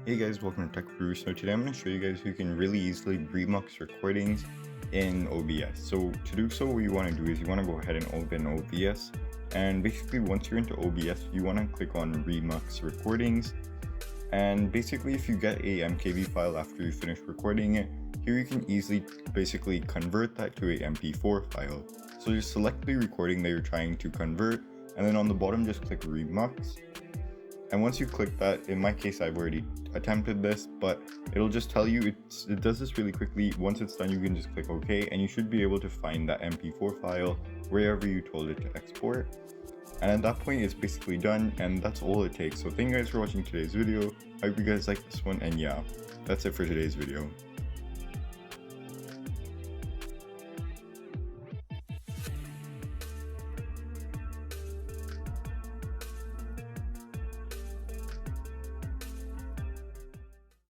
Hey guys, welcome to Tech Brew. So today I'm going to show you guys who can really easily remux recordings in OBS. So to do so, what you want to do is you want to go ahead and open OBS, and basically once you're into OBS, you want to click on remux recordings. And basically if you get a MKV file after you finish recording it, here you can easily basically convert that to a MP4 file. So just select the recording that you're trying to convert, and then on the bottom just click remux. And once you click that, in my case I've already attempted this, but it'll just tell you it does this really quickly. Once it's done, you can just click OK, and you should be able to find that MP4 file wherever you told it to export. And at that point it's basically done, and that's all it takes. So thank you guys for watching today's video. I hope you guys liked this one, and yeah, that's it for today's video.